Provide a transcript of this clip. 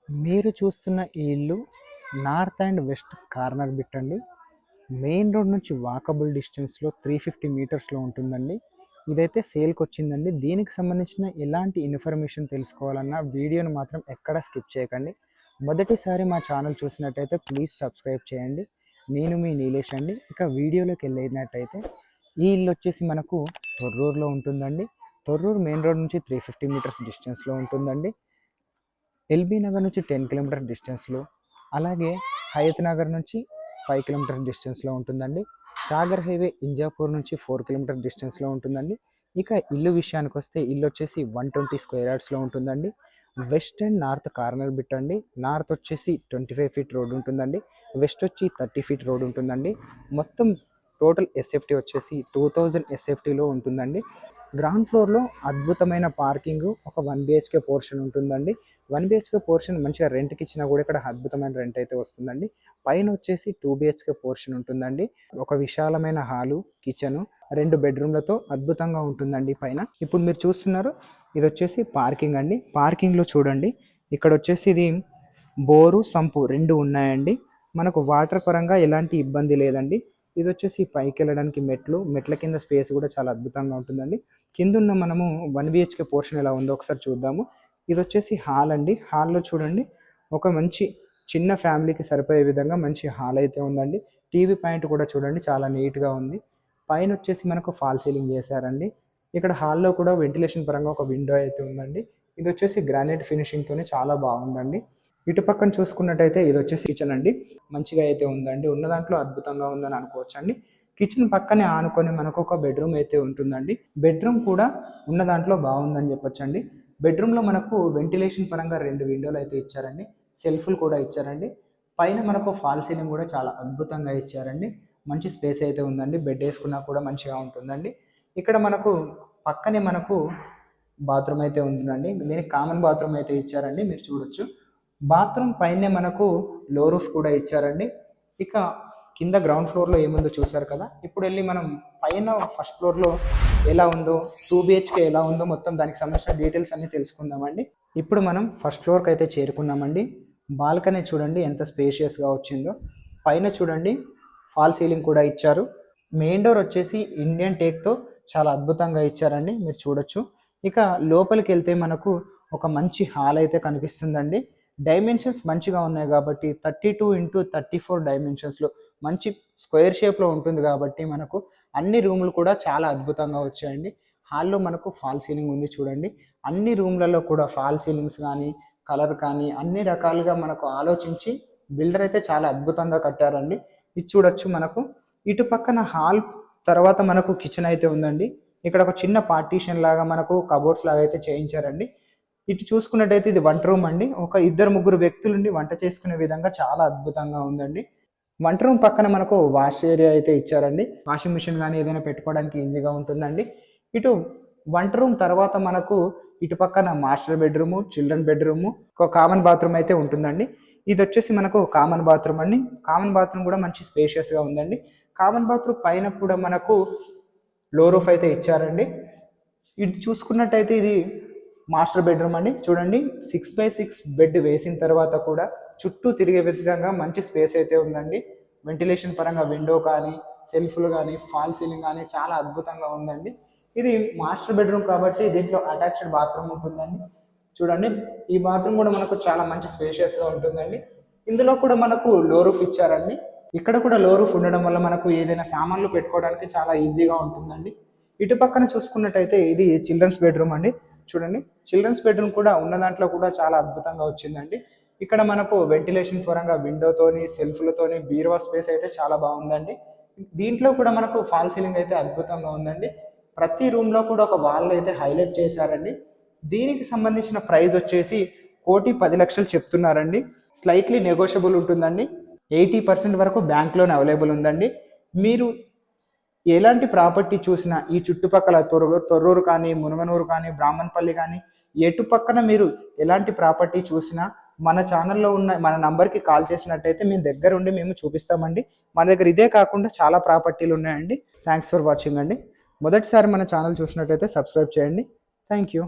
మీరు చూస్తున్న ఈ ఇల్లు north and west corner bit అండి. మెయిన్ రోడ్ నుంచి వాకబుల్ డిస్టెన్స్లో 350 మీటర్స్లో ఉంటుందండి. ఇదైతే సేల్కి వచ్చిందండి. దీనికి సంబంధించిన ఎలాంటి ఇన్ఫర్మేషన్ తెలుసుకోవాలన్నా వీడియోను మాత్రం ఎక్కడా స్కిప్ చేయకండి. మొదటిసారి మా ఛానల్ చూసినట్టయితే ప్లీజ్ సబ్స్క్రైబ్ చేయండి. నేను మీ నీలేష్ అండి. ఇక వీడియోలోకి వెళ్ళినట్టయితే ఈ ఇల్లు వచ్చేసి మనకు తొర్రూరులో ఉంటుందండి. తొర్రూరు మెయిన్ రోడ్ నుంచి 350 మీటర్స్ డిస్టెన్స్లో ఉంటుందండి. ఎల్బీ నగర్ నుంచి 10 కిలోమీటర్ డిస్టెన్స్లో, అలాగే హయత్ నగర్ నుంచి 5 కిలోమీటర్ డిస్టెన్స్లో ఉంటుందండి. సాగర్ హైవే ఇంజాపూర్ నుంచి 4 కిలోమీటర్ డిస్టెన్స్లో ఉంటుందండి. ఇక ఇల్లు విషయానికి వస్తే ఇల్లు వచ్చేసి 120 స్క్వేర్ యార్డ్స్లో ఉంటుందండి. West and north corner bit అండి. నార్త్ వచ్చేసి 25 ఫీట్ రోడ్ ఉంటుందండి. వెస్ట్ వచ్చి 30 ఫీట్ రోడ్ ఉంటుందండి. మొత్తం టోటల్ ఎస్ఎఫ్టీ వచ్చేసి 2000 ఎస్ఎఫ్టీలో ఉంటుందండి. గ్రౌండ్ ఫ్లోర్లో అద్భుతమైన పార్కింగ్, ఒక 1 బిహెచ్కే పోర్షన్ ఉంటుందండి. 1 బిహెచ్కే పోర్షన్ మంచిగా రెంట్కి ఇచ్చినా కూడా ఇక్కడ అద్భుతమైన రెంట్ అయితే వస్తుందండి. పైన వచ్చేసి 2 బిహెచ్కే పోర్షన్ ఉంటుందండి. ఒక విశాలమైన హాలు, కిచెను, 2 బెడ్రూమ్లతో అద్భుతంగా ఉంటుందండి పైన. ఇప్పుడు మీరు చూస్తున్నారు, ఇది వచ్చేసి పార్కింగ్ అండి. పార్కింగ్లో చూడండి, ఇక్కడ వచ్చేసి ఇది బోరు, సంపు 2 ఉన్నాయండి. మనకు వాటర్ పరంగా ఎలాంటి ఇబ్బంది లేదండి. ఇది వచ్చేసి పైకి వెళ్ళడానికి మెట్ల కింద స్పేస్ కూడా చాలా అద్భుతంగా ఉంటుందండి. కింద ఉన్న మనము 1 బిహెచ్కే పోర్షన్ ఎలా ఉందో ఒకసారి చూద్దాము. ఇది వచ్చేసి హాల్ అండి. హాల్లో చూడండి, ఒక మంచి చిన్న ఫ్యామిలీకి సరిపోయే విధంగా మంచి హాల్ అయితే ఉందండి. టీవీ పాయింట్ కూడా చూడండి, చాలా నీట్గా ఉంది. పైన వచ్చేసి మనకు ఫాల్ సీలింగ్ చేశారండి. ఇక్కడ హాల్లో కూడా వెంటిలేషన్ పరంగా ఒక విండో అయితే ఉందండి. ఇది వచ్చేసి గ్రానైట్ ఫినిషింగ్తోనే చాలా బాగుందండి. ఇటు పక్కన చూసుకున్నట్టయితే ఇది వచ్చేసి కిచెన్ అండి. మంచిగా అయితే ఉందండి, ఉన్న దాంట్లో అద్భుతంగా ఉందని అనుకోవచ్చు అండి. కిచెన్ పక్కనే ఆనుకొని మనకు ఒక బెడ్రూమ్ అయితే ఉంటుందండి. బెడ్రూమ్ కూడా ఉన్న దాంట్లో బాగుందని చెప్పొచ్చండి. బెడ్రూమ్లో మనకు వెంటిలేషన్ పరంగా 2 విండోలు అయితే ఇచ్చారండి. సెల్ఫ్లు కూడా ఇచ్చారండి. పైన మనకు ఫాల్ సీలింగ్ కూడా చాలా అద్భుతంగా ఇచ్చారండి. మంచి స్పేస్ అయితే ఉందండి. బెడ్ వేసుకున్నా కూడా మంచిగా ఉంటుందండి. ఇక్కడ మనకు పక్కనే మనకు బాత్రూమ్ అయితే ఉంటుందండి. దీనికి కామన్ బాత్రూమ్ అయితే ఇచ్చారండి, మీరు చూడొచ్చు. బాత్రూమ్ పైనే మనకు లో రూఫ్ కూడా ఇచ్చారండి. ఇక కింద గ్రౌండ్ ఫ్లోర్లో ఏముందో చూసారు కదా. ఇప్పుడు వెళ్ళి మనం పైన ఫస్ట్ ఫ్లోర్లో ఎలా ఉందో, 2 బిహెచ్కే ఎలా ఉందో మొత్తం దానికి సంబంధించిన డీటెయిల్స్ అన్నీ తెలుసుకుందామండి. ఇప్పుడు మనం ఫస్ట్ ఫ్లోర్కి అయితే చేరుకున్నామండి. బాల్కనీ చూడండి ఎంత స్పేషియస్గా వచ్చిందో. పైన చూడండి ఫాల్ సీలింగ్ కూడా ఇచ్చారు. మెయిన్ డోర్ వచ్చేసి ఇండియన్ టేక్తో చాలా అద్భుతంగా ఇచ్చారండి, మీరు చూడొచ్చు. ఇక లోపలికి వెళ్తే మనకు ఒక మంచి హాల్ అయితే కనిపిస్తుందండి. డైమెన్షన్స్ మంచిగా ఉన్నాయి కాబట్టి 32x34 డైమెన్షన్స్లో మంచి స్క్వేర్ షేప్లో ఉంటుంది కాబట్టి మనకు అన్ని రూములు కూడా చాలా అద్భుతంగా వచ్చాయండి. హాల్లో మనకు ఫాల్ సీలింగ్ ఉంది చూడండి. అన్ని రూమ్లలో కూడా ఫాల్ సీలింగ్స్ కానీ, కలర్ కానీ అన్ని రకాలుగా మనకు ఆలోచించి బిల్డర్ అయితే చాలా అద్భుతంగా కట్టారండి. ఇది చూడొచ్చు. మనకు ఇటు పక్కన హాల్ తర్వాత మనకు కిచెన్ అయితే ఉందండి. ఇక్కడ ఒక చిన్న పార్టీషన్ లాగా మనకు కబోర్డ్స్ లాగా అయితే చేయించారండి. ఇటు చూసుకున్నట్టయితే ఇది వంట రూమ్ అండి. ఒక 2-3 వ్యక్తులుండి వంట చేసుకునే విధంగా చాలా అద్భుతంగా ఉందండి. వంట రూమ్ పక్కన మనకు వాష్ ఏరియా అయితే ఇచ్చారండి. వాషింగ్ మిషన్ కానీ ఏదైనా పెట్టుకోవడానికి ఈజీగా ఉంటుందండి. ఇటు వంట రూమ్ తర్వాత మనకు ఇటు పక్కన మాస్టర్ బెడ్రూము, చిల్డ్రన్ బెడ్రూము, ఒక కామన్ బాత్రూమ్ అయితే ఉంటుందండి. ఇది వచ్చేసి మనకు కామన్ బాత్రూమ్ అండి. కామన్ బాత్రూమ్ కూడా మంచి స్పేషియస్గా ఉందండి. కామన్ బాత్రూమ్ పైన కూడా మనకు లో రూఫ్ అయితే ఇచ్చారండి. ఇటు చూసుకున్నట్టయితే ఇది మాస్టర్ బెడ్రూమ్ అండి. చూడండి, 6x6 బెడ్ వేసిన తర్వాత కూడా చుట్టూ తిరిగే విధంగా మంచి స్పేస్ అయితే ఉందండి. వెంటిలేషన్ పరంగా విండో కానీ, సెల్ఫ్లు కానీ, ఫాల్ సీలింగ్ కానీ చాలా అద్భుతంగా ఉందండి. ఇది మాస్టర్ బెడ్రూమ్ కాబట్టి దీంట్లో అటాచ్డ్ బాత్రూమ్ ఉంటుందండి. చూడండి, ఈ బాత్రూమ్ కూడా మనకు చాలా మంచి స్పేషియస్గా ఉంటుందండి. ఇందులో కూడా మనకు లో రూఫ్ ఇచ్చారండి. ఇక్కడ కూడా లో రూఫ్ ఉండడం వల్ల మనకు ఏదైనా సామాన్లు పెట్టుకోవడానికి చాలా ఈజీగా ఉంటుందండి. ఇటు పక్కన చూసుకున్నట్టయితే ఇది చిల్డ్రన్స్ బెడ్రూమ్ అండి. చూడండి, చిల్డ్రన్స్ బెడ్రూమ్ కూడా ఉన్న దాంట్లో కూడా చాలా అద్భుతంగా వచ్చిందండి. ఇక్కడ మనకు వెంటిలేషన్ పరంగా విండోతోని, సెల్ఫ్లతోని బీరువా స్పేస్ అయితే చాలా బాగుందండి. దీంట్లో కూడా మనకు ఫాల్ సీలింగ్ అయితే అద్భుతంగా ఉందండి. ప్రతి రూమ్లో కూడా ఒక వాల్ అయితే హైలైట్ చేశారండి. దీనికి సంబంధించిన ప్రైస్ వచ్చేసి 1,10,00,000 చెప్తున్నారండి. స్లైట్లీ నెగోషియబుల్ ఉంటుందండి. 80% వరకు బ్యాంక్ లోన్ అవైలబుల్ ఉందండి. మీరు ఎలాంటి ప్రాపర్టీ చూసినా ఈ చుట్టుపక్కల తొర్రూరు కానీ, మునుగనూరు కానీ, బ్రాహ్మణపల్లి కానీ ఎటు పక్కన మీరు ఎలాంటి ప్రాపర్టీ చూసినా మన ఛానల్లో ఉన్న మన నంబర్కి కాల్ చేసినట్టయితే మేము దగ్గర ఉండి మేము చూపిస్తామండి. మన దగ్గర ఇదే కాకుండా చాలా ప్రాపర్టీలు ఉన్నాయండి. థ్యాంక్స్ ఫర్ వాచింగ్ అండి. మొదటిసారి మన ఛానల్ చూసినట్టయితే సబ్స్క్రైబ్ చేయండి. Thank you.